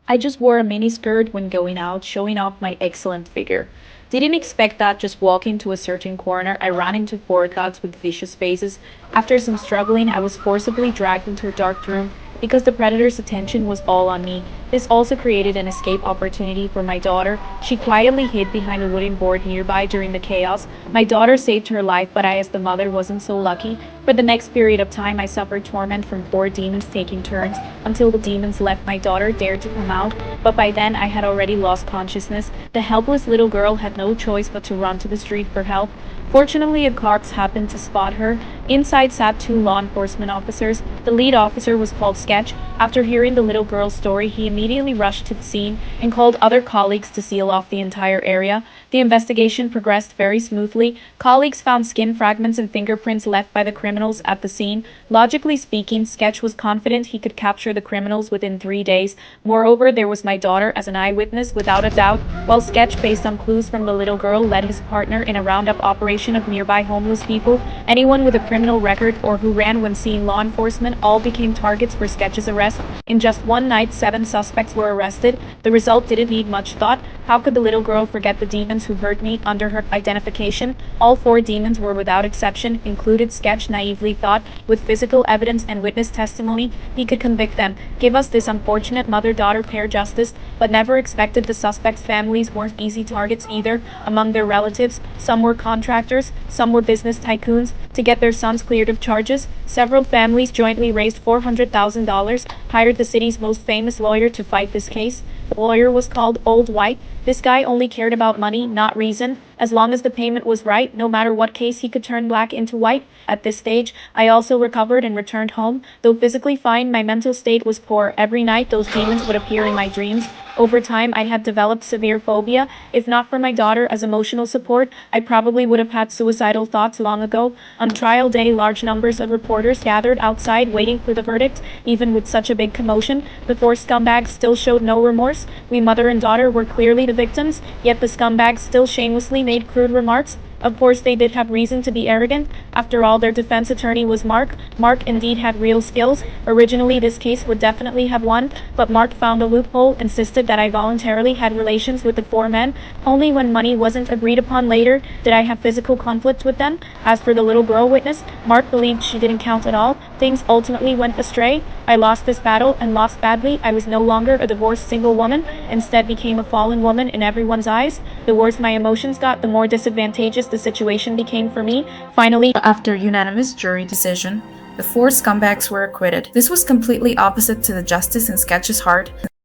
I just wore a mini skirt when going out, showing off my excellent figure. Didn't expect that. Just walking to a certain corner, I ran into four gods with vicious faces. After some struggling, I was forcibly dragged into a dark room because the predator's attention was all on me. This also created an escape opportunity for my daughter. She quietly hid behind a wooden board nearby during the chaos. My daughter saved her life, but I, as the mother, wasn't so lucky. For the next period of time, I suffered torment from four demons taking turns until the demons left. My daughter dared to come out, but by then I had already lost consciousness. The helpless little girl had no choice but to run to the street for help. Fortunately, a cops happened to spot her. Inside sat two law enforcement officers. The lead officer was called Sketch. After hearing the little girl's story, he immediately rushed to the scene and called other colleagues to seal off the entire area. The investigation progressed very smoothly. Colleagues found skin fragments and fingerprints left by the criminals at the scene. Logically speaking, Sketch was confident he could capture the criminals within 3 days. Moreover, there was my daughter as an eyewitness without a doubt, while Sketch, based on clues from the little girl, led his partner in a roundup operation of nearby homeless people. Anyone with a criminal record or who ran when seeing law enforcement all became targets for Sketch's arrest. In just one night, 7 suspects were arrested. The result didn't need much thought. How could the little girl forget the demons who hurt me under her identification? All four demons were without exception, included Sketch naively thought, with physical evidence and witness testimony, he could convict them, give us this unfortunate mother-daughter pair justice, but never expected the suspects' families weren't easy targets either. Among their relatives, some were contractors, some were business tycoons. To get their sons cleared of charges, several families jointly raised $400,000, hired the city's most famous lawyer to fight this case. The lawyer was called Old White. This guy only cared about money, not reason. As long as the payment was right, no matter what case, he could turn black into white. At this stage, I also recovered and returned home. Though physically fine, my mental state was poor. Every night, those demons would appear in my dreams. Over time, I had developed severe phobia. If not for my daughter as emotional support, I probably would have had suicidal thoughts long ago. On trial day, large numbers of reporters gathered outside waiting for the verdict. Even with such a big commotion, the four scumbags still showed no remorse. We mother and daughter were clearly the victims, yet the scumbags still shamelessly made crude remarks. Of course, they did have reason to be arrogant. After all, their defense attorney was Mark. Mark indeed had real skills. Originally, this case would definitely have won, but Mark found a loophole, insisted that I voluntarily had relations with the four men. Only when money wasn't agreed upon later did I have physical conflict with them. As for the little girl witness, Mark believed she didn't count at all. Things ultimately went astray. I lost this battle and lost badly. I was no longer a divorced single woman, instead became a fallen woman in everyone's eyes. The worse my emotions got, the more disadvantageous the situation became for me. Finally, after unanimous jury decision, the four scumbags were acquitted. This was completely opposite to the justice in Sketch's heart.